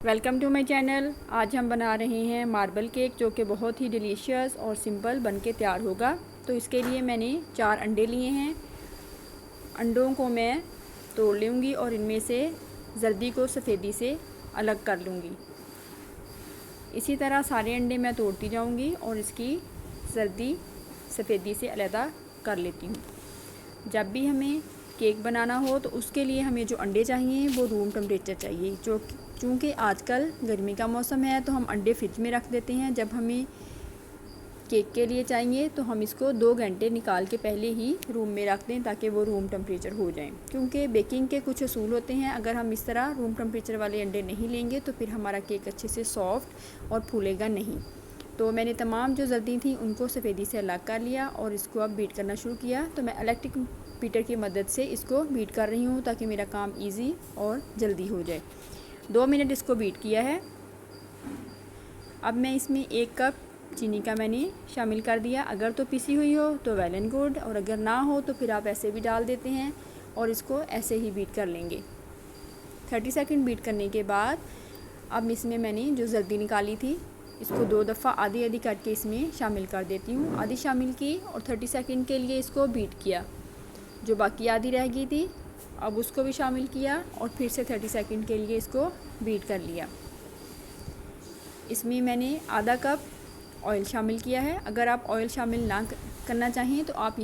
Welcome to my channel. आज हम बना रहे हैं मार्बल केक, जो कि बहुत ही डिलीशियस और सिंपल बनके तैयार होगा। तो इसके लिए मैंने 4 अंडे लिए हैं। अंडों को मैं तोड़ लूँगी और इनमें से जर्दी को सफ़ेदी से अलग कर लूँगी। इसी तरह सारे अंडे मैं तोड़ती जाऊँगी और इसकी जर्दी सफ़ेदी से अलग कर लेती हूँ। जब भी हमें केक बनाना हो तो उसके लिए हमें जो अंडे चाहिए वो रूम टेम्परेचर चाहिए। चूँकि आजकल गर्मी का मौसम है तो हम अंडे फ्रिज में रख देते हैं। जब हमें केक के लिए चाहिए तो हम इसको 2 घंटे निकाल के पहले ही रूम में रख दें ताकि वो रूम टेम्परेचर हो जाएं। क्योंकि बेकिंग के कुछ असूल होते हैं, अगर हम इस तरह रूम टेम्परेचर वाले अंडे नहीं लेंगे तो फिर हमारा केक अच्छे से सॉफ्ट और फूलेगा नहीं। तो मैंने तमाम जो जर्दी थी उनको सफ़ेदी से अलग कर लिया और इसको अब बीट करना शुरू किया। तो मैं इलेक्ट्रिक बीटर की मदद से इसको बीट कर रही हूँ ताकि मेरा काम ईजी और जल्दी हो जाए। 2 मिनट इसको बीट किया है। अब मैं इसमें 1 कप चीनी का मैंने शामिल कर दिया। अगर तो पिसी हुई हो तो वेल एंड गुड, और अगर ना हो तो फिर आप ऐसे भी डाल देते हैं और इसको ऐसे ही बीट कर लेंगे। 30 सेकंड बीट करने के बाद अब इसमें मैंने जो जर्दी निकाली थी इसको 2 दफ़ा आधी आधी करके इसमें शामिल कर देती हूँ। आधी शामिल की और 30 सेकंड के लिए इसको बीट किया। जो बाकी आधी रह गई थी अब उसको भी शामिल किया और फिर से 30 सेकंड के लिए इसको बीट कर लिया। इसमें मैंने आधा कप ऑयल शामिल किया है। अगर आप ऑयल शामिल ना करना चाहें तो आप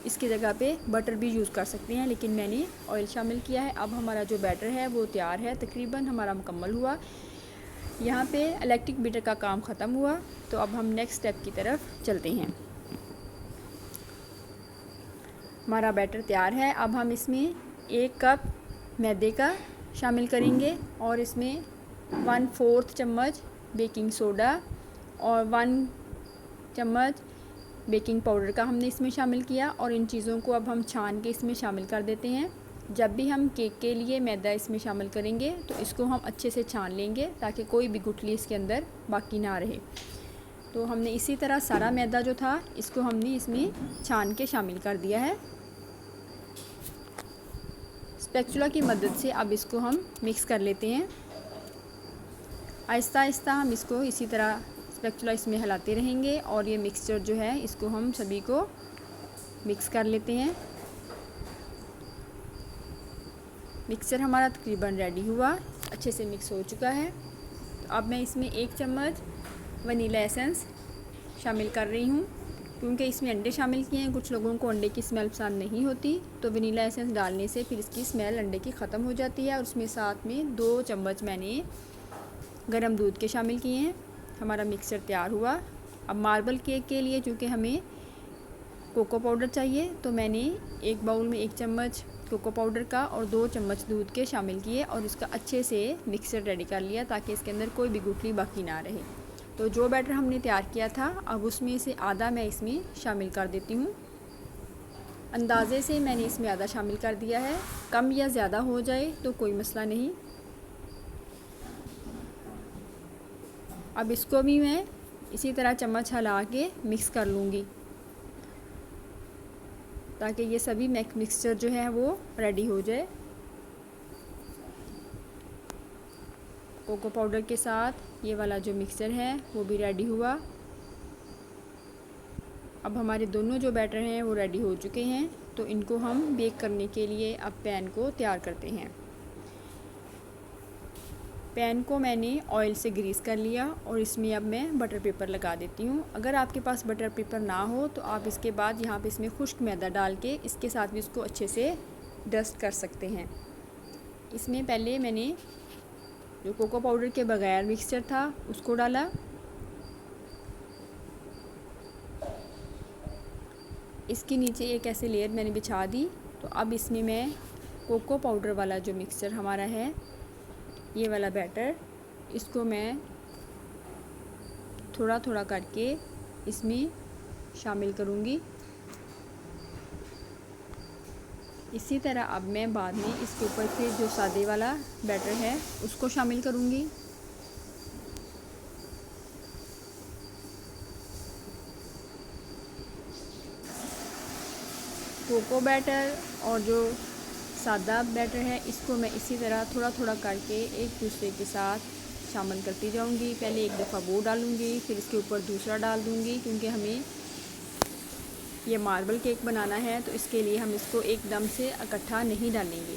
इसकी जगह पे बटर भी यूज़ कर सकते हैं, लेकिन मैंने ऑयल शामिल किया है। अब हमारा जो बैटर है वो तैयार है, तकरीबन हमारा मुकम्मल हुआ। यहाँ पे इलेक्ट्रिक बीटर का काम ख़त्म हुआ। तो अब हम नेक्स्ट स्टेप की तरफ चलते हैं। हमारा बैटर तैयार है। अब हम इसमें 1 कप मैदे का शामिल करेंगे और इसमें 1/4 चम्मच बेकिंग सोडा और 1 चम्मच बेकिंग पाउडर का हमने इसमें शामिल किया। और इन चीज़ों को अब हम छान के इसमें शामिल कर देते हैं। जब भी हम केक के लिए मैदा इसमें शामिल करेंगे तो इसको हम अच्छे से छान लेंगे ताकि कोई भी गुठली इसके अंदर बाकी ना रहे। तो हमने इसी तरह सारा मैदा जो था इसको हमने इसमें छान के शामिल कर दिया है। स्पैचुला की मदद से अब इसको हम मिक्स कर लेते हैं। आहिस्ता आहिस्ता हम इसको इसी तरह स्पैचुला इसमें हिलाते रहेंगे और ये मिक्सचर जो है इसको हम सभी को मिक्स कर लेते हैं। मिक्सचर हमारा तकरीबन रेडी हुआ, अच्छे से मिक्स हो चुका है। तो अब मैं इसमें 1 चम्मच वनीला एसेंस शामिल कर रही हूँ। क्योंकि इसमें अंडे शामिल किए हैं, कुछ लोगों को अंडे की स्मेल पसंद नहीं होती, तो वनीला एसेंस डालने से फिर इसकी स्मेल अंडे की ख़त्म हो जाती है। और उसमें साथ में 2 चम्मच मैंने गर्म दूध के शामिल किए हैं। हमारा मिक्सचर तैयार हुआ। अब मार्बल केक के लिए चूँकि हमें कोको पाउडर चाहिए तो मैंने एक बाउल में 1 चम्मच कोको पाउडर का और 2 चम्मच दूध के शामिल किए और इसका अच्छे से मिक्सचर रेडी कर लिया ताकि इसके अंदर कोई भी गुठली बाकी ना रहे। तो जो बैटर हमने तैयार किया था अब उसमें से आधा मैं इसमें शामिल कर देती हूँ। अंदाज़े से मैंने इसमें आधा शामिल कर दिया है, कम या ज़्यादा हो जाए तो कोई मसला नहीं। अब इसको भी मैं इसी तरह चम्मच हिला के मिक्स कर लूँगी ताकि ये सभी मिक्सचर जो है वो रेडी हो जाए। कोको पाउडर के साथ ये वाला जो मिक्सचर है वो भी रेडी हुआ। अब हमारे दोनों जो बैटर हैं वो रेडी हो चुके हैं। तो इनको हम बेक करने के लिए अब पैन को तैयार करते हैं। पैन को मैंने ऑयल से ग्रीस कर लिया और इसमें अब मैं बटर पेपर लगा देती हूँ। अगर आपके पास बटर पेपर ना हो तो आप इसके बाद यहाँ पे इसमें खुश्क मैदा डाल के इसके साथ भी इसको अच्छे से डस्ट कर सकते हैं। इसमें पहले मैंने जो कोको पाउडर के बगैर मिक्सचर था उसको डाला। इसके नीचे एक ऐसे लेयर मैंने बिछा दी। तो अब इसमें मैं कोको पाउडर वाला जो मिक्सचर हमारा है, ये वाला बैटर, इसको मैं थोड़ा थोड़ा करके इसमें शामिल करूँगी। इसी तरह अब मैं बाद में इसके ऊपर फिर जो सादे वाला बैटर है उसको शामिल करूँगी। कोको बैटर और जो सादा बैटर है इसको मैं इसी तरह थोड़ा थोड़ा करके एक दूसरे के साथ शामिल करती जाऊंगी। पहले एक दफ़ा वो डालूंगी, फिर इसके ऊपर दूसरा डाल दूंगी, क्योंकि हमें ये मार्बल केक बनाना है तो इसके लिए हम इसको एकदम से इकट्ठा नहीं डालेंगे,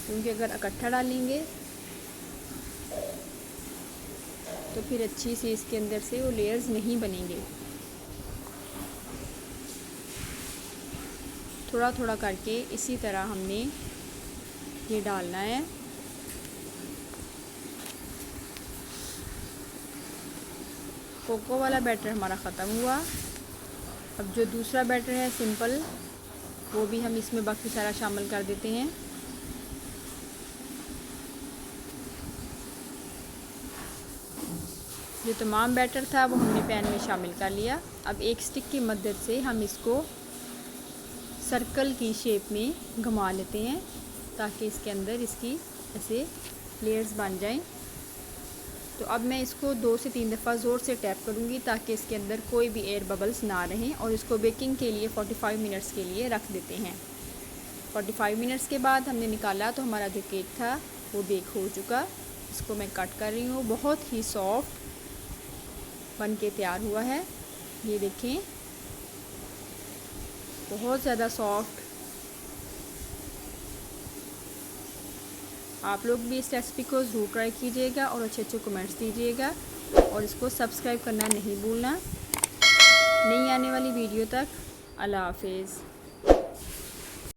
क्योंकि अगर इकट्ठा डालेंगे तो फिर अच्छी सी इसके अंदर से वो लेयर्स नहीं बनेंगे। थोड़ा थोड़ा करके इसी तरह हमने ये डालना है। कोको वाला बैटर हमारा ख़त्म हुआ। अब जो दूसरा बैटर है सिंपल, वो भी हम इसमें बाकी सारा शामिल कर देते हैं। जो तमाम बैटर था वो हमने पैन में शामिल कर लिया। अब एक स्टिक की मदद से हम इसको सर्कल की शेप में घुमा लेते हैं, ताकि इसके अंदर इसकी ऐसे लेयर्स बन जाएं। तो अब मैं इसको 2 से 3 दफ़ा ज़ोर से टैप करूँगी, ताकि इसके अंदर कोई भी एयर बबल्स ना रहें, और इसको बेकिंग के लिए 45 मिनट्स के लिए रख देते हैं। 45 मिनट्स के बाद हमने निकाला तो हमारा जो केक था वो बेक हो चुका। इसको मैं कट कर रही हूँ। बहुत ही सॉफ्ट बन के तैयार हुआ है। ये देखें, बहुत ज़्यादा सॉफ्ट। आप लोग भी इस रेसिपी को ज़रूर ट्राई कीजिएगा और अच्छे अच्छे कमेंट्स दीजिएगा, और इसको सब्सक्राइब करना नहीं भूलना। नई आने वाली वीडियो तक अल्लाह हाफिज़।